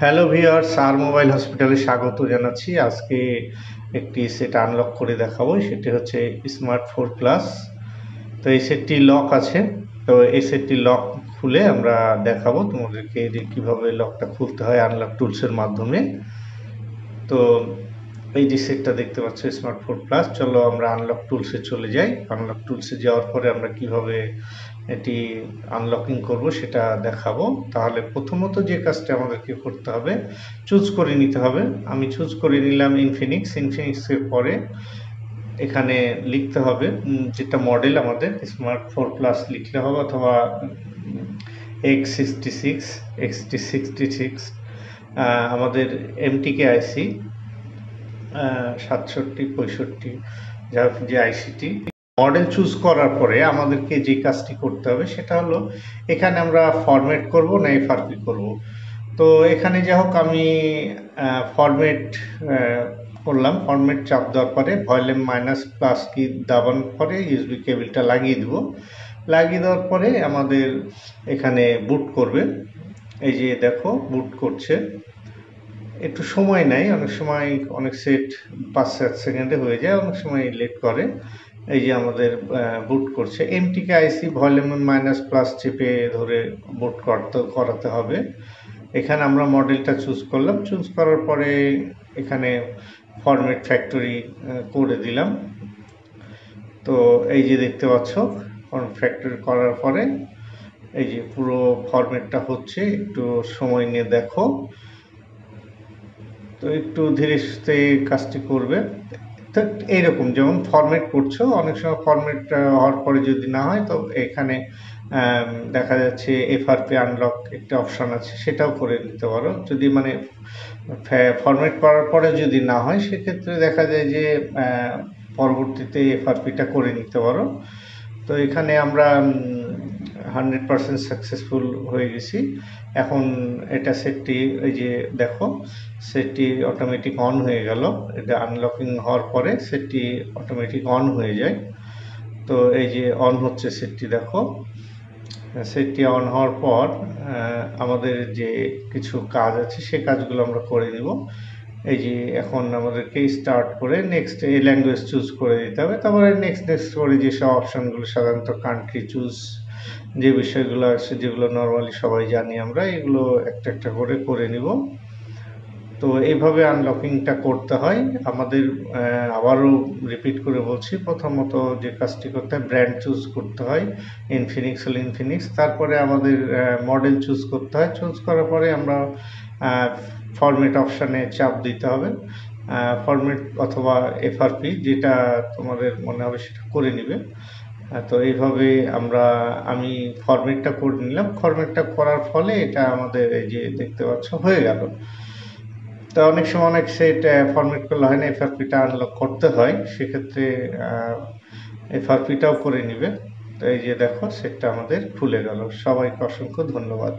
Hello viewers, আর mobile হসপিটালে স্বাগত জানাচ্ছি। আজকে একটি সেট আনলক করে দেখাবো, সেটি হচ্ছে স্মার্ট 4 প্লাস। তো এই সেটটি লক আছে। তো এই সেটটি লক খুলে আমরা দেখাবো তোমাদেরকে যে কীভাবে লকটা খুলতে হয় আনলক টুলসের মাধ্যমে। তো এই যে সেটটা দেখতে পাচ্ছ স্মার্ট 4 প্লাস, চলো আমরা আনলক টুলসে চলে যাই। আনলক টুলসে যাওয়ার পরে আমরা কিভাবে এটি আনলকিং করব সেটা দেখাবো। তাহলে প্রথমত যে কাজটা আমাদেরকে করতে হবে, চুজ করে নিতে হবে। আমি চুজ করে নিলাম ইনফিনিক্সের পরে এখানে লিখতে হবে যেটা মডেল আমাদের স্মার্ট 4 প্লাস লিখলে হবে, অথবা X66 আমাদের এমটিকে আইসি 6765 যার যে আইসিটি। মডেল চুজ করার পরে আমাদেরকে যে কাজটি করতে হবে সেটা হলো, এখানে আমরা ফরম্যাট করব না এফআরপি করব। তো এখানে যা হোক আমি ফরম্যাট করলাম। ফরম্যাট চাপ দেওয়ার পরে ভলিউম মাইনাস প্লাস কি দাবানোর পরে ইউএসবি কেবলটা লাগিয়ে দেব। লাগিয়ে দেওয়ার পরে আমাদের এখানে বুট করবে। এই যে দেখো বুট করছে, একটু সময় নেয়, অনেক সময় অনেক সেট 5-7 সেকেন্ডে হয়ে যায়, অনেক সময় লেট করে। এই যে আমাদের বুট করছে। এমটিকে আইসি ভলিউম মাইনাস প্লাস চেপে ধরে বুট করাতে হবে। এখানে আমরা মডেলটা চুজ করলাম, চুজ করার পরে এখানে ফরম্যাট ফ্যাক্টরি করে দিলাম। তো এই যে দেখতে পাচ্ছ ফরম্যাট ফ্যাক্টরি করার পরে এই যে পুরো ফরম্যাটটা হচ্ছে, একটু সময় নিয়ে দেখো। তো একটু ধীরে সুস্থে কাজটি করবে। তো এইরকম যেমন ফরম্যাট করছো, অনেক সময় ফরম্যাট হওয়ার পরে যদি না হয়, তো এখানে দেখা যাচ্ছে এফআরপি আনলক একটা অপশান আছে, সেটাও করে নিতে পারো। যদি মানে ফরম্যাট করার পরে যদি না হয়, সেক্ষেত্রে দেখা যায় যে পরবর্তীতে এফআরপিটা করে নিতে পারো। তো এখানে আমরা 100% সাকসেসফুল হয়ে গেছি। এখন এটা সেটটি এই যে দেখো সেটটি অটোমেটিক অন হয়ে গেল। এটা আনলকিং হওয়ার পরে সেটটি অটোমেটিক অন হয়ে যায়। তো এই যে অন হচ্ছে সেটটি, দেখো সেটটি অন হওয়ার পর আমাদের যে কিছু কাজ আছে সে কাজগুলো আমরা করে নিব। এই যে এখন আমাদেরকে স্টার্ট করে নেক্সট এই ল্যাঙ্গুয়েজ চুজ করে দিতে হবে। তারপরে নেক্সট করে যেসব অপশানগুলো সাধারণত কান্ট্রি চুজ, যে বিষয়গুলো আছে যেগুলো নর্মালি সবাই জানি আমরা, এগুলো একটা একটা করে নিব। তো এইভাবে আনলকিংটা করতে হয় আমাদের। আবারও রিপিট করে বলছি, প্রথমত যে কাজটি করতে হয় ব্র্যান্ড চুজ করতে হয়, ইনফিনিক্স হলে ইনফিনিক্স। তারপরে আমাদের মডেল চুজ করতে হয়, চুজ করার পরে আমরা ফরম্যাট অপশানে চাপ দিতে হবে। ফরম্যাট অথবা এফআরপি যেটা তোমাদের মনে হবে সেটা করে নিবে। তো এইভাবে আমি ফরম্যাটটা করে নিলাম। ফরম্যাটটা করার ফলে এটা আমাদের এই যে দেখতে পাচ্ছ হয়ে গেল। তো অনেক সময় অনেক সেট ফরম্যাট করলে হয় না, এফআরপিটা আনলক করতে হয়, সেক্ষেত্রে এফআরপিটাও করে নিবে। তো এই যে দেখো সেটটা আমাদের খুলে গেল। সবাইকে অসংখ্য ধন্যবাদ।